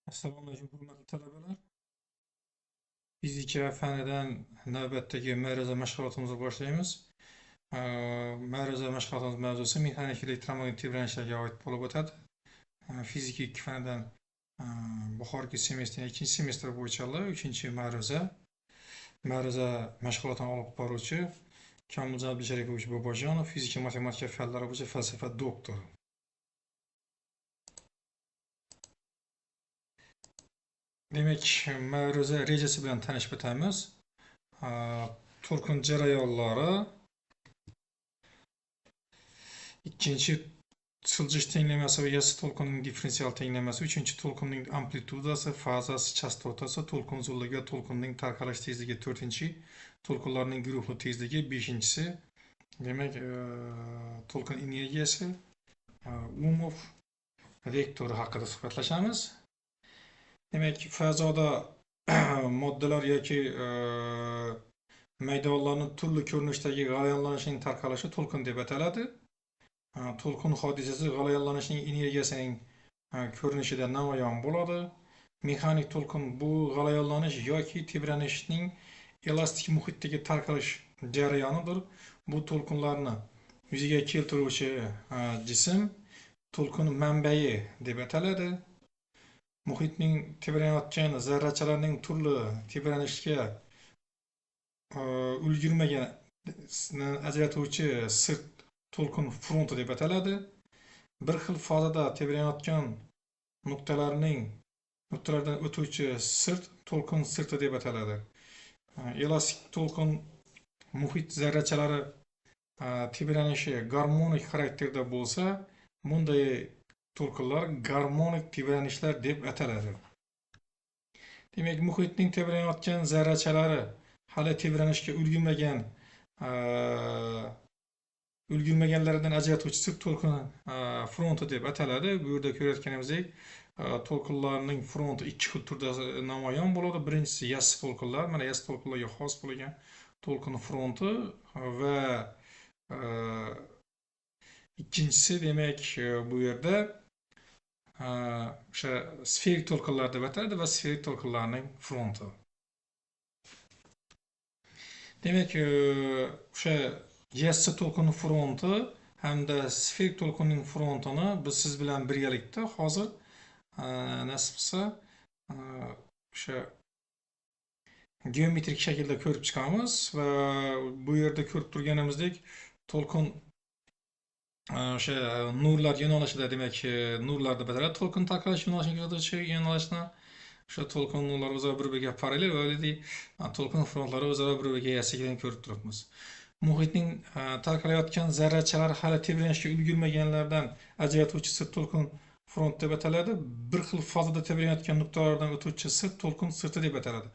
Assalomu alaykum, hurmatli talabalar. Fizika fanidan navbatdagi ma'ruza mashg'ulotimizni boshlaymiz. Ma'ruza mashg'ulotimiz mavzusi mexanik elektromagnetik tebranishlarga oid bo'lib o'tadi. Fizika 2 fanidan bahorgi semestrning 2-semestr bo'yicha 3-chi ma'ruza. Ma'ruza mashg'ulotini olib boruvchi Komiljon Sharipovich Bobojonov, fizika matematika fanlari bo'yicha falsafa doktori. Demak, ma'ruza rejasi bilan tanishib o'tamiz. To'lqin jarayonlari, ikkinchi siljish tenglamasi va yassi to'lqinning differensial tenglamasi, uchinchi to'lqinning amplitudasi, fazasi, chastotasi, to'lqin uzunligi, to'lqinning tarqalish tezligi, to'rtinchi to'lqinlarning guruhi tezligi, beshinchisi demak to'lqin energiyasi, Umov vektori haqida suhbatlashamiz. Demak, fazoda moddalar yoki maydonlarning turli ko'rinishdagi g'alayonlanishining tarqalishi to'lqin deb ataladi. To'lqin hodisasi g'alayonlanishning energiyasining ko'rinishida namoyon bo'ladi. Mexanik to'lqin bu g'alayonlanish yoki tebranishning elastik muhitdagi tarqalish jarayonidir. Bu to'lqinlarni yuzaga keltiruvchi jism to'lqin manbai deb ataladi. Muhitning tebranayotgan zarrachalarning turli tebranishga ulgurmagan ajratuvchi sirt to'lqin fronti deb ataladi. Bir xil fazada tebranayotgan nuqtalardan o'tuvchi sirt to'lqin sirti deb ataladi. Elastik to'lqin muhit zarrachalari tebranishi garmonik xarakterda bo'lsa, bunday to'lqinlar garmonik tebranishlar deb ataladi. Demak, muhitning tebranayotgan zarrachalari hali tebranishga ulgurmaganlaridan ajratuvchi sirt to'lqini fronti deb ataladi. Bu yerda ko'rayotganimizdek, to'lqinlarning fronti ikki xil turda namoyon bo'ladi. Birinchisi yassi to'lqinlar, mana yassi to'lqinlarga xos bo'lgan to'lqin fronti va ikkinchisi demak bu yerda o'sha sferik to'lqinlar deb ataladi va sferik to'lqinlarning fronti. Demak, o'sha yassi to'lqin fronti hamda sferik to'lqinning frontini biz siz bilan birgalikda hozir nasib qilsa o'sha geometrik shaklda ko'rib chiqamiz va bu yerda ko'rib turganimizdek to'lqin o'sha nurlar yo'nalishida, demak nurlar deb ataladi. To'lqin tarqalish yo'nalishiga kuzatuvchi yo'nalishni o'sha to'lqin nurlar o'zaro bir-biriga parallel va to'lqin frontlari o'zaro bir-biriga yassaligini ko'rib turibmiz. Muhitning tarqalayotgan zarrachalar hali tebranishga ulgurmaganlardan ajratuvchi sirt to'lqin front deb ataladi. Bir xil fazada tebranayotgan nuqtalardan o'tuvchi sirt to'lqin sirti deb ataladi.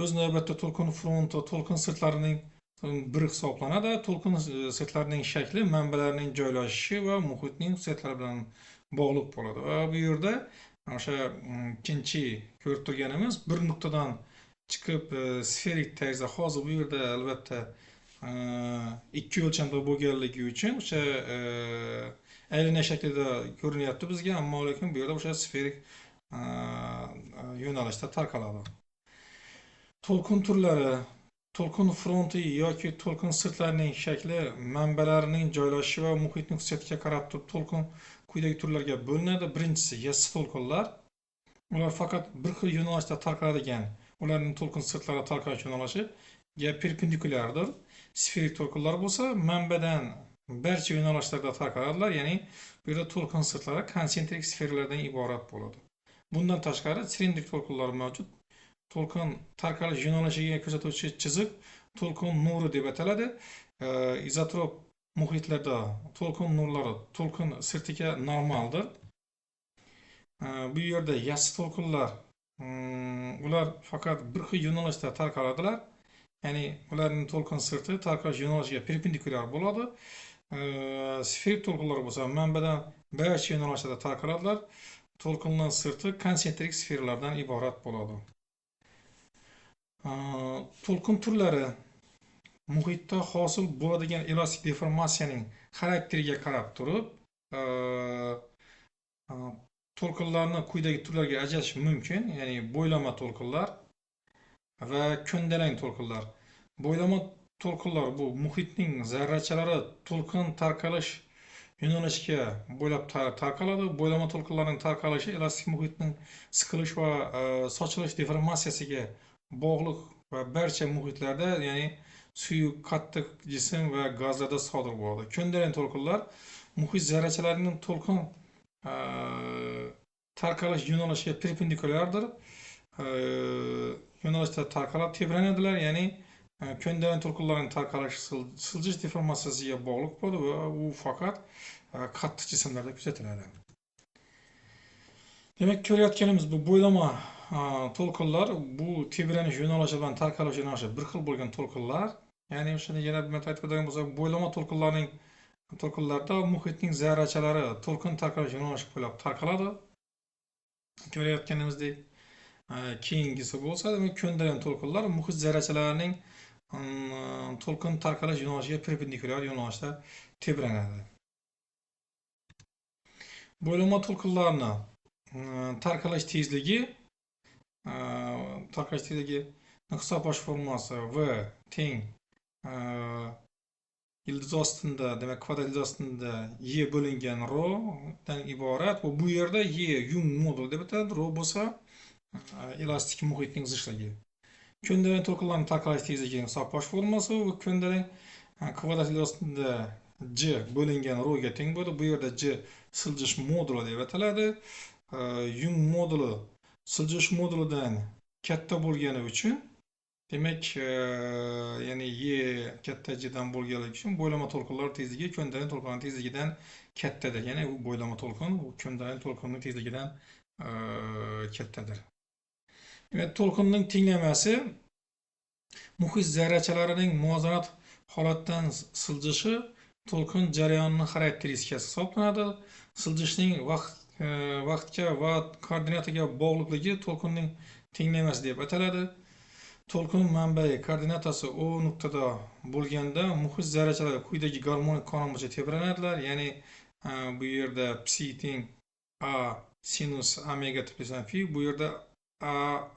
O'z navbatida to'lqin fronti to'lqin sirtlarining biri hisoblanadi. To'lqin sirtlarining shakli manbalarning joylashishi va muhitning xususiyatlari bilan bog'liq bo'ladi. Va bu yerda o'sha ikkinchi ko'rib turganimiz bir nuqtadan chiqib sferik tarzda, hozir bu yerda albatta ikki o'lchamda bo'lganligi uchun o'sha aylana shaklida ko'rinyapti bizga, ammo lekin bu yerda o'sha sferik yo'nalishda tarqaladi. To'lqin turlari, to'lqin fronti yoki to'lqin sirtlarining shakli manbalarining joylashishi va muhitning xususiyatiga qarab turib to'lqin quyidagi turlarga bo'linadi. Birinchisi yassi to'lqinlar. Ular faqat bir xil yo'nalishda tarqaladigan, ularning to'lqin sirtlari tarqalish yo'nalishiga perpendikulyardir. Sferik to'lqinlar bo'lsa, manbadan barcha yo'nalishlarda tarqaladilar, ya'ni bu yerda to'lqin sirtlari konsentrik sferalardan iborat bo'ladi. Bundan tashqari silindrik to'lqinlar mavjud. To'lqin tarqalish yo'nalishiga ko'rsatuvchi chiziq to'lqin nuri deb ataladi. Izotrop muhitlarda to'lqin nurlari to'lqin sirtiga normaldir. Bu yerda yassi to'lqinlar ular faqat bir xil yo'nalishda tarqaladilar. Ya'ni ularning to'lqin sirti tarqalish yo'nalishiga perpendikulyar bo'ladi. Sferik to'lqinlar bo'lsa, manbadan barcha yo'nalishlarda tarqaladilar. To'lqinlar sirti konsentrik sferalardan iborat bo'ladi. To'lqin turlari muhitda hosil bo'ladigan elastik deformatsiyaning xarakteriga qarab turib to'lqinlarni quyidagi turlarga ajratish mumkin. Ya'ni bo'ylama to'lqinlar va ko'ndalang to'lqinlar. Bo'ylama to'lqinlar bu muhitning zarrachalari to'lqin tarqalish yo'nalishiga bo'ylab tarqaladi. Bo'ylama to'lqinlarning tarqalishi elastik muhitning siqilish va sochilish deformatsiyasiga bog'liq va barcha muhitlarda, ya'ni suyuq, qattiq jism va gazlarda sodir bo'ladi. Ko'ndalang to'lqinlar muhit zarrachalarining to'lqin tarqalish yo'nalishiga perpendikulyardir. Yo'nalishda tarqalib tebranadilar, ya'ni ko'ndalang to'lqinlarning tarqalishi siljish deformatsiyasiga bog'liq bo'ladi va u faqat qattiq jismlarda kuzatiladi. Demak, ko'rayotganimiz bu bo'ylama to'lqinlar, bu tebranish yo'nalishi bilan tarqalish yo'nalishi bir xil bo'lgan to'lqinlar. Ya'ni o'shani yana bir marta aytib o'tadigan bo'lsak, bo'ylama to'lqinlarda muhitning zarrachalari to'lqin tarqalish yo'nalishi bo'ylab tarqaladi. Ko'rayotganimizdek, keyingisi bo'lsa, demak, ko'ndalang to'lqinlar muhit zarrachalarining to'lqin tarqalish yo'nalishiga perpendikulyar yo'nalishda tebranadi. Bo'ylama to'lqinlarni tarqalish tezligi hisoblash formulasi V teng ildiz ostida, demak, kvadrat ildiz ostida Y bo'lingan ρ dan iborat. Bu yerda Y yung modul deb ataladi, ρ bo'lsa elastik muhitning zichligi. Ko'ndalang to'lqinlarning tarqalish tezligining hisoblash formulasi va ko'ndalang kvadrat ildiz ostida J bo'lingan ρ ga teng bo'ladi. Bu yerda J siljish moduli deb ataladi. Yung moduli siljish modulidan katta bo'lgani uchun, demak, ya'ni Y katta Jdan bo'lganligi uchun bo'ylama to'lqinlar tezligi ko'ndalang to'lqinlar tezligidan kattadir. Ya'ni u bo'ylama to'lqin ko'ndalang to'lqinning tezligidan kattadir. Demak, to'lqinning tenglamasi muhit zarrachalarining muvozanat holatdan siljishi to'lqin jarayonining xarakteristikasi hisoblanadi. Siljishning vaqtga va koordinataga bog'liqligi to'lqinning tenglamasi deb ataladi. To'lqin manbai koordinatasi O nuqtada bo'lganda muhit zarrachalari quyidagi garmonik qonun bo'yicha tebranadilar. Ya'ni bu yerda psi teng A sinus omega plus phi, bu yerda A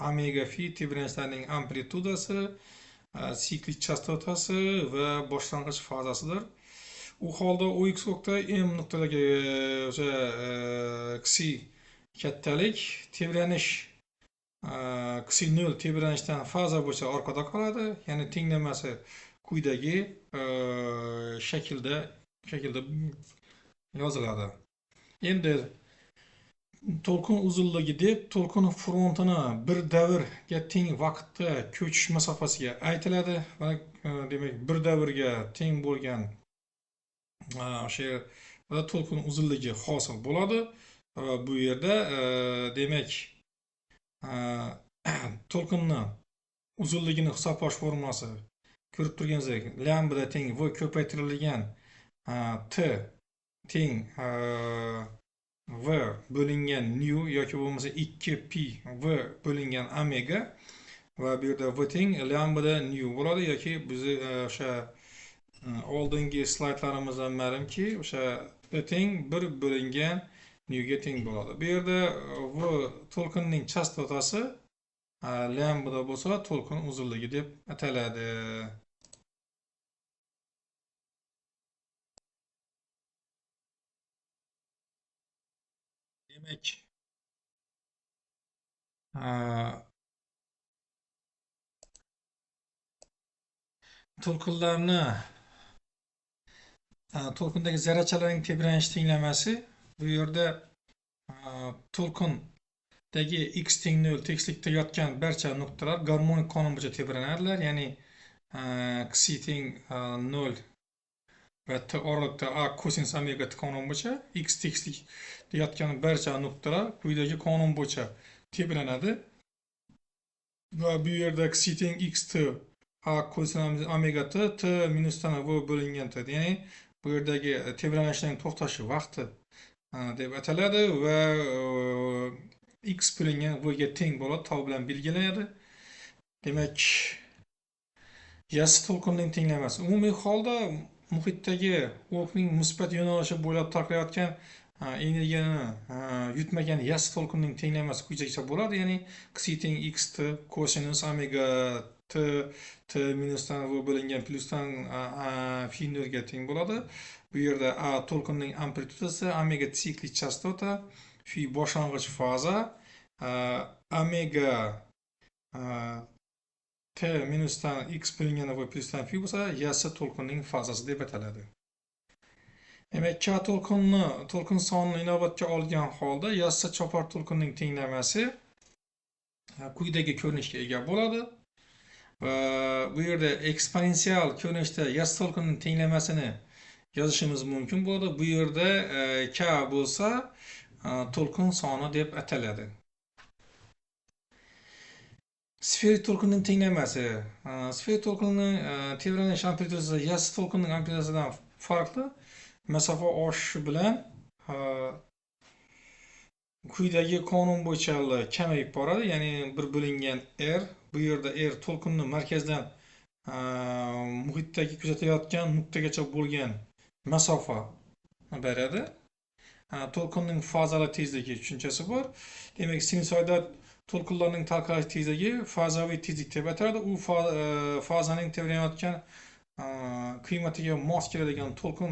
omega phi tebranishlarning amplitudasi, siklik chastotasi va boshlang'ich fazasidir. U holda OX nuqta M nuqtadagi o'sha xi kattalik tebranish xi 0 tebranishdan faza bo'yicha orqada qoladi. Ya'ni tenglamasi quyidagi shaklda yoziladi. Endi to'lqin uzunligi deb to'lqin frontini bir davrga teng vaqtda ko'chish masofasiga aytiladi. Demak, bir davrga teng bo'lgan o'sha yerda to'lqin uzunligi hosil bo'ladi. Bu yerda demak, to'lqinni uzunligini hisoblash formulasi ko'rib turganingizdek, lambda teng v ko'paytirilgan t teng v bo'lingan nu yoki bo'lmasa 2 pi v bo'lingan omega va bu yerda v teng lambda nu bo'ladi yoki biz o'sha oldingi slaydlarimizdan ma'lumki, o'sha v teng 1 bo'lingan nu ga teng bo'ladi. Bu yerda v to'lqinning chastotasi lambda bo'lsa, to'lqin uzunligi deb ataladi. Demak, to'lqindagi zarrachalarning tebranish tenglamasi, bu yerda to'lqindagi x teng 0 tekislikda yotgan barcha nuqtalar garmonik qonun bo'yicha tebranadilar. Ya'ni xi teng 0 va t oralig'ida a kosinus omega qonun bo'yicha x tekislikda yotgan barcha nuqtalar quyidagi qonun bo'yicha tebranadi. Va bu yerda xi teng x t a kosinus omega t minusdan v bo'lingan t, ya'ni bu yerdagi tebranishning to'xtashi vaqti deb ataladi va x bo'lingan v ga teng bo'ladi, tau bilan belgilanadi. Demak, yassi to'lqinning tenglamasi umumiy holda muhitdagi o'qning musbat yo'nalishi bo'ylab tarqalayotgan energiyani yutmagan yassi to'lqinning tenglamasi quyidagicha bo'ladi. Ya'ni xi teng x t kosinus omega t t minusdan v bo'lingan plyusdan fi nolga teng bo'ladi. Bu yerda a to'lqinning amplitudasi, omega siklik chastota, fi boshlang'ich faza, omega t minusdan x bo'lingan v plyusdan fi bo'lsa, yassi to'lqinning fazasi deb ataladi. Demak, K to'lqin sonini inobatga olgan holda yassi chopar to'lqinning tenglamasi quyidagi ko'rinishga ega bo'ladi. Va bu yerda eksponensial ko'rinishda yassi to'lqinning tenglamasini yozishimiz mumkin bo'ladi. Bu yerda K bo'lsa, to'lqin soni deb ataladi. Sferik to'lqinning tenglamasi. Sferik to'lqinning tebranish amplitudasi yassi to'lqinning amplitudasidan farqli. Masofa oshishi bilan quyidagi qonun bo'yicha kamayib boradi. Ya'ni bir bo'lingan r. Bu yerda r to'lqinni markazdan muhitdagi kuzatilayotgan nuqtagacha bo'lgan masofa beradi. To'lqinning fazali tezligi tushunchasi bor. Demak, sinusoidal to'lqinlarning tarqalish tezligi fazaviy tezlik deb ataladi. U fazaning tebranayotgan qiymatiga mos keladigan to'lqin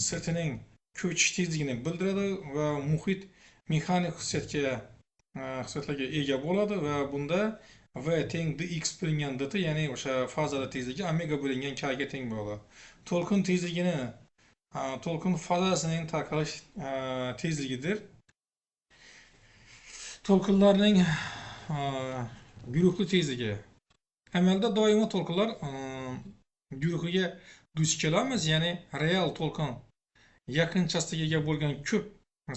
sirtining ko'chish tezligini bildiradi va muhit mexanik xususiyatlarga ega bo'ladi va bunda v teng dx bo'lingan dt, ya'ni o'sha fazali tezligi omega bo'lingan k ga teng bo'ladi. To'lqin tezligini to'lqin fazasining tarqalish tezligidir. To'lqinlarning guruhli tezligi. Amalda doimo to'lqinlar guruhiga duch kelamiz, ya'ni real to'lqin yaqin chastotaga ega bo'lgan ko'p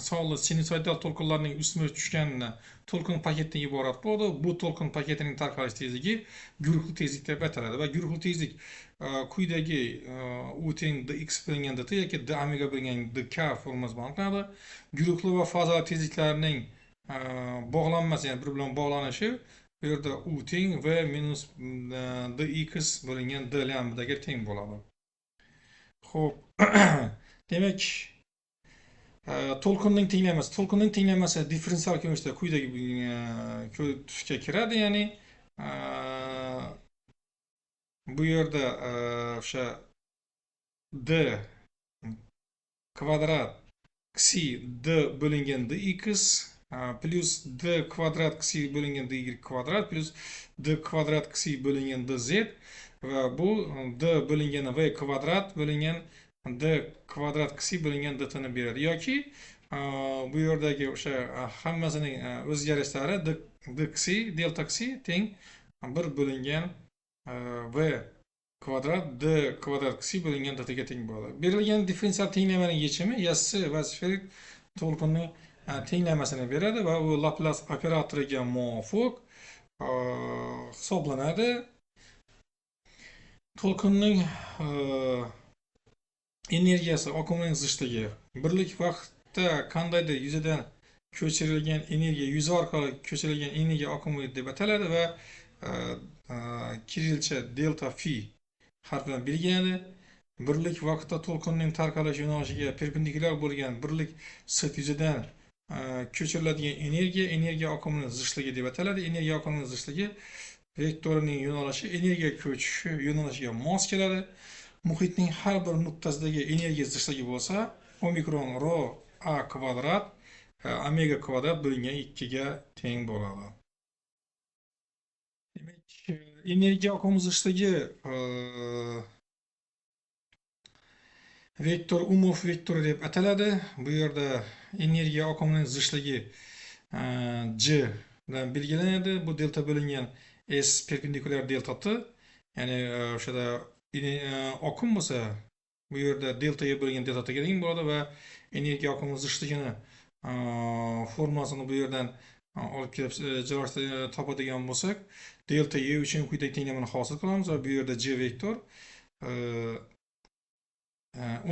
sonli sinusoidal to'lqinlarning ustma tushganini to'lqin paketidan iborat bo'ladi. Bu to'lqin paketining tarqalish tezligi guruhli tezlik deb ataladi va guruhli tezlik quyidagi u teng dx bo'lingan dt yoki d omega bo'lingan dk formulasi bilan aniqlanadi. Guruhli va fazali tezliklarning bog'lanmasi, ya'ni bir bilan bog'lanishi bu yerda u teng v minus dx bo'lingan d lambdaga teng bo'ladi. Xo'p, demak, to'lqinning tenglamasi differensial ko'rinishda quyidagi tusga kiradi. Ya'ni bu yerda o'sha d kvadrat xi d bo'lingan dx plus d kvadrat xi bo'lingan dy kvadrat plus d kvadrat xi bo'lingan dz va bu d bo'lingan v kvadrat bo'lingan d kvadrat xi bo'lingan dt ni beradi. Yoki bu yerdagi o'sha hammasining o'zgarishlari d xi delta xi teng 1 bo'lingan v kvadrat d kvadrat xi bo'lingan dt ga teng bo'ladi. Berilgan differensial tenglamaning yechimi yassi va sferik to'lqinning tenglamasini beradi va u Laplace operatoriga muvofiq hisoblanadi. To'lqinning energiyasi oqimining zichligi birlik vaqtda qandaydir yuzadan ko'chirilgan energiya yuzi orqali ko'chirilgan energiya oqimi deb ataladi va kirilcha delta fi harfi bilan belgilanadi. Birlik vaqtda to'lqinning tarqalish yo'nalishiga perpendikulyar bo'lgan birlik sirt yuzidan ko'chiriladigan energiya oqimining zichligi deb ataladi. Energiya oqimining zichligi vektorining yo'nalishi energiya ko'chishi yo'nalishiga mos keladi. Muhitning har bir nuqtasidagi energiya zichligi bo'lsa, omikron rho a kvadrat omega kvadrat bo'lingan 2 ga teng bo'ladi. Demak, energiya oqimi zichligi vektor umov vektori deb ataladi. Bu yerda energiya oqimining zichligi j bilan belgilanadi. Bu delta bo'lingan s perpendikulyar delta t, ya'ni o'shada oqim bo'lsa, bu yerda deltaga bo'lgan delta t ga teng bo'ladi va energiya oqimi zichligini formulasini bu yerdan olib kelib joylashtirib topadigan bo'lsak, delta e uchun quyidagi tenglamani hosil qilamiz va bu yerda j vektor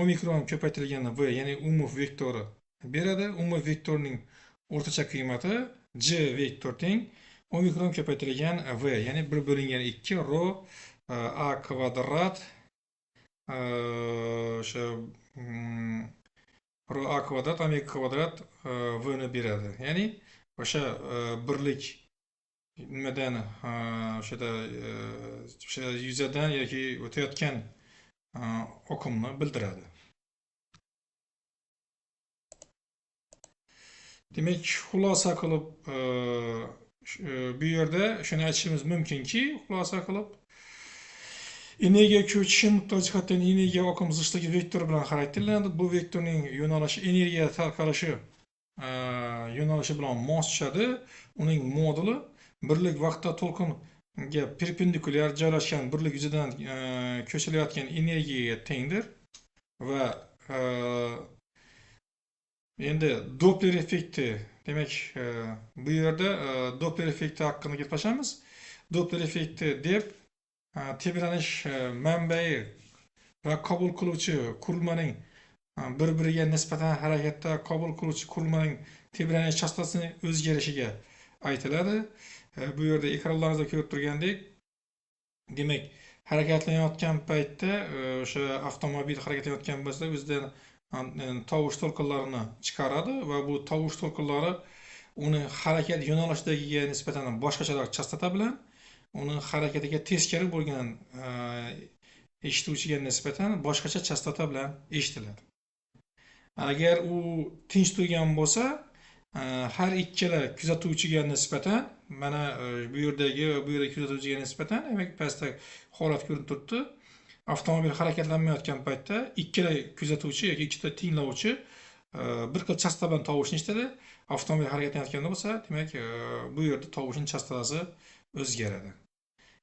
omikron ko'paytirilgan v, ya'ni umov vektori beradi. Umov vektorning o'rtacha qiymati j vektor teng omikron ko'paytirilgan v, ya'ni 1 bo'lingan 2 rho a kvadrat o'sha rho a kvadrat omega kvadrat v ni beradi. Ya'ni o'sha birlik nimadan o'sha yuzadan yoki o'tayotgan oqimni bildiradi. Demak, xulosa qilib bu yerda shuni aytishimiz mumkinki, xulosa qilib energiya ko'chishi mutlaq jihatdan energiya oqim zichligi vektori bilan xarakterlanadi. Bu vektorning yo'nalishi energiya tarqalishi yo'nalishi bilan mos tushadi. Uning moduli birlik vaqtda to'lqinga perpendikulyar joylashgan birlik yuzidan ko'chilayotgan energiyaga tengdir va endi Doppler effekti, demak bu yerda Doppler effekti haqida gaplashamiz. Doppler effekti deb tebranish manbai va qabul qiluvchi qurilmaning bir-biriga nisbatan harakatda qabul qiluvchi qurilmaning tebranish chastotasining o'zgarishiga aytiladi. Bu yerda ekranlaringizda ko'rib turgandek, demak, harakatlanayotgan paytda o'sha avtomobil harakatlanayotgan bo'lsa, o'zidan tovush to'lqinlarini chiqaradi va bu tovush to'lqinlari uni harakat yo'nalishidagiga nisbatan boshqacharoq chastota bilan uni harakatiga teskari bo'lgan eshituvchiga nisbatan boshqacha chastota bilan eshitiladi. Agar u tinch turgan bo'lsa, har ikkala kuzatuvchiga nisbatan, mana bu yerdagi kuzatuvchiga nisbatan, demak, pastda holat ko'rinib turibdi. Avtomobil harakatlanmayotgan paytda ikkala kuzatuvchi yoki ikkita tinglovchi bir xil chastota bilan tovushni eshitadi. Avtomobil harakatlanayotganda bo'lsa, demak, bu yerda tovushning chastotasi o'zgaradi.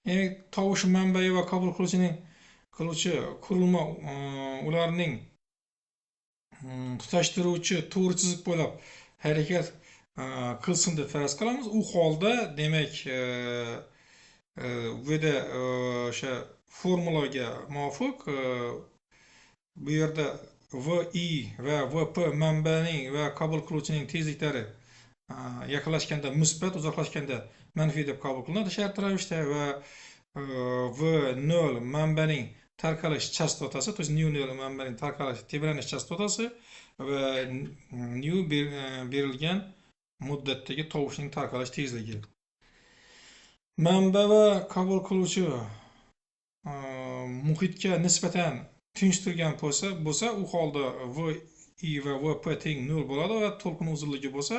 Ya'ni tovush manbai va qabul qiluvchi qurilma ularning tutashtiruvchi to'g'ri chiziq bo'ylab harakat qilsin deb faraz qilamiz. U holda, demak, bu yerda o'sha formulaga muvofiq bu yerda VI va VP manbaning va qabul qiluvchining tezliklari yaqinlashganda musbat, uzoqlashganda manfiy deb qabul qilinadi shart ravishda va V0 manbaning tarqalish chastotasi, to есть nu0 manbaning tarqalish tebranish chastotasi va nu berilgan muddatdagi tovushning tarqalish tezligi. Manba va qabul qiluvchi muhitga nisbatan tinch turgan bo'lsa, u holda VI va VP teng 0 bo'ladi va to'lqin uzunligi bo'lsa,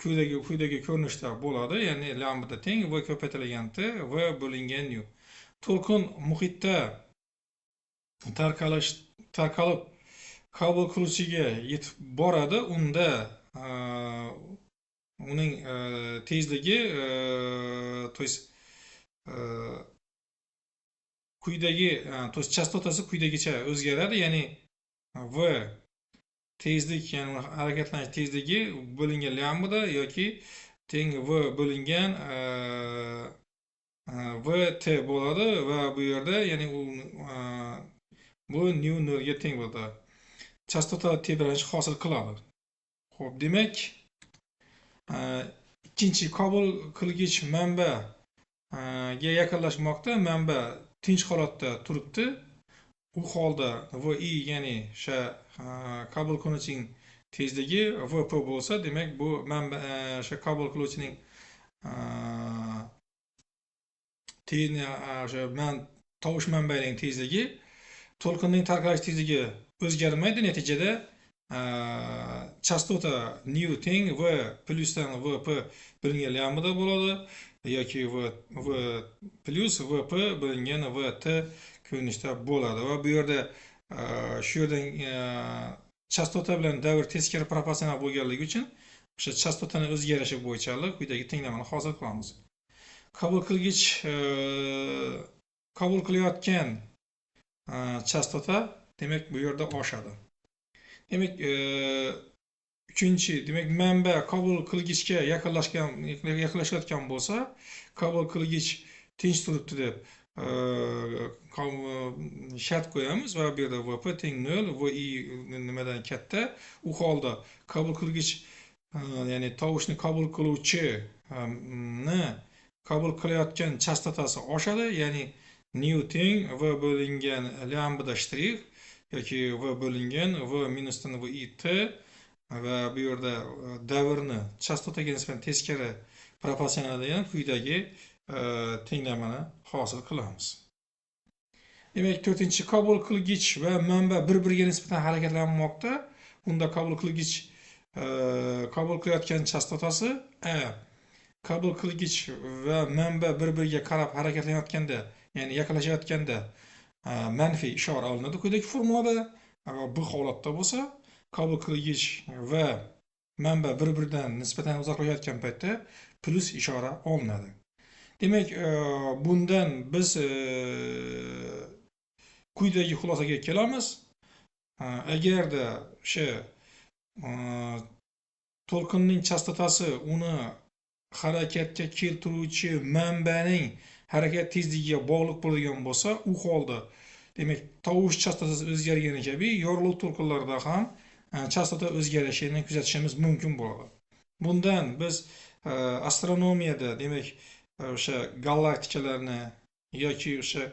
quyidagi ko'rinishda bo'ladi. Ya'ni lambda teng V ko'paytirilgan T V bo'lingan nu. To'lqin muhitda tarqalib qabul qiluvchiga yetib boradi. Unda uning tezligi, to есть quyidagi, to есть chastotasi quyidagicha o'zgaradi. Ya'ni V tezlik, ya'ni harakatlanish tezligi bo'lingan lambda yoki teng V bo'lingan VT bo'ladi va bu yerda, ya'ni bu nu 0 ga teng bo'ladi. Chastota tebranish hosil qiladi. Xo'p, demak, ikkinchi qabul qilgich manba ga yaqinlashmoqda. Manba tinch holatda turibdi. U holda VI, ya'ni o'sha qabul qiluvchining tezligi VP bo'lsa, demak, bu manba o'sha qabul qiluvchining tovush manbaining tezligi, to'lqinning tarqalish tezligi o'zgarmaydi. Natijada chastota nu teng V plyusdan VP bo'lingan lambda bo'ladi yoki V plus VP bo'lingan VT ko'rinishda bo'ladi va bu yerda shu yerdan chastota bilan davr teskari proporsional bo'lganligi uchun o'sha chastotaning o'zgarishi bo'yicha quyidagi tenglamani hosil qilamiz. Qabul qilgich qabul qilayotgan chastota, demak, bu yerda oshadi. Demak, uchinchi, demak, manba qabul qilgichga yaqinlashayotgan bo'lsa, qabul qilgich tinch turibdi deb shart qo'yamiz va bu yerda VP teng 0, VI nimadan katta. U holda qabul qilgich, ya'ni tovushni qabul qiluvchini qabul qilayotgan chastotasi oshadi, ya'ni nu teng V bo'lingan lambda shtrix yoki v bo'lingan v minusdan v it va bu yerda davrni chastotaga nisbatan teskari proporsional degan quyidagi tenglamani hosil qilamiz. Demak, 4-chi qabul qilgich va manba bir-biriga nisbatan harakatlanmoqda. Unda qabul qilgich qabul qilayotgan chastotasi a, qabul qilgich va manba bir-biriga qarab harakatlanayotganda, ya'ni yaqinlashayotganda manfiy ishora olinadi quyidagi formulada. Agar bu holatda bo'lsa, qabul qilgich va manba bir-biridan nisbatan uzoqlashayotgan paytda plus ishora olinadi. Demak, bundan biz quyidagi xulosaga kelamiz. Agarda o'sha to'lqinning chastotasi uni harakatga keltiruvchi manbaning harakat tezligiga bog'liq bo'lgan bo'lsa, u holda demak tovush chastotasi o'zgargani kabi yorug'lik to'lqinlarida ham chastota o'zgarishini kuzatishimiz mumkin bo'ladi. Bundan biz astronomiyada demak o'sha galaktikalarni yoki o'sha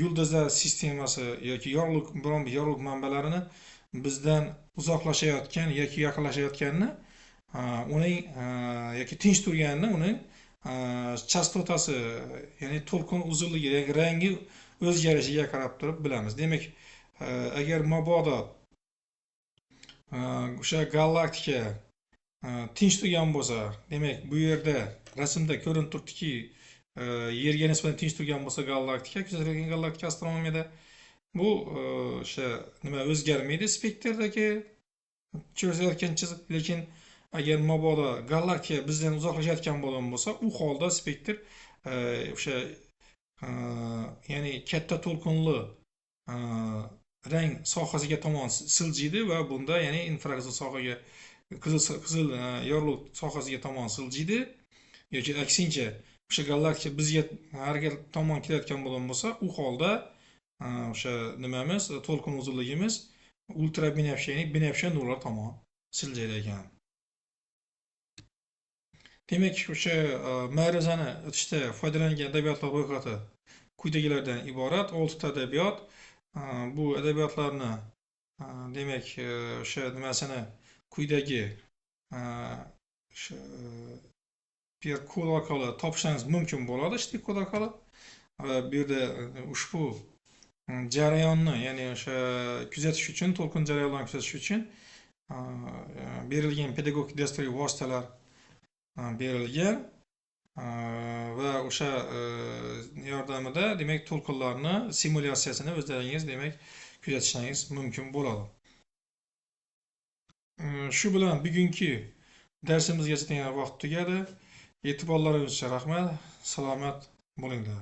yulduzlar sistemasi yoki yorug'lik manbalarini bizdan uzoqlashayotgan yoki yaqinlashayotganini uning yoki tinch turganini uning chastotasi, ya'ni to'lqin uzunligi, yoki rangi o'zgarishiga qarab turib bilamiz. Demak, agar mabodo o'sha galaktika tinch turgan bo'lsa, demak bu yerda rasmda ko'rinib turibdiki, yerga nisbatan tinch turgan bo'lsa galaktika, kuzatilgan galaktika astronomiyada bu o'sha nima o'zgarmaydi spektrdagi ko'rsatayotgan chiziq, lekin agar mabodo galaktika bizdan uzoqlashayotgan bo'lsa, u holda spektr o'sha ya'ni katta to'lqinli rang sohasiga tomon siljiydi va bunda ya'ni infraqizil sohaga qizil yorug'lik sohasiga tomon siljiydi yoki aksincha o'sha galaktika bizga harakat tomon kelayotgan bo'lsa, u holda o'sha nimamiz to'lqin uzunligimiz ultra binafsha, ya'ni binafsha nurlar tomon siljaydi ekan. Demak, o'sha ma'ruzani o'tishda foydalangan adabiyotlar ro'yxati quyidagilardan iborat. 6 ta adabiyot. Bu adabiyotlarni demak o'sha nimasini quyidagi bir kod orqali topishingiz mumkin bo'ladi, ishlik kod orqali. Bu yerda ushbu jarayonni, ya'ni o'sha kuzatish uchun, to'lqin jarayonlarini kuzatish uchun berilgan pedagogik dasturiy vositalar berilgan va o'sha yordamida demak to'lqinlarni simulyatsiyasini o'zlaringiz demak kuzatishingiz mumkin bo'ladi. Shu bilan bugungi darsimizga yetgan vaqt tugadi. E'tiborlaringiz uchun rahmat. Salomat bo'linglar.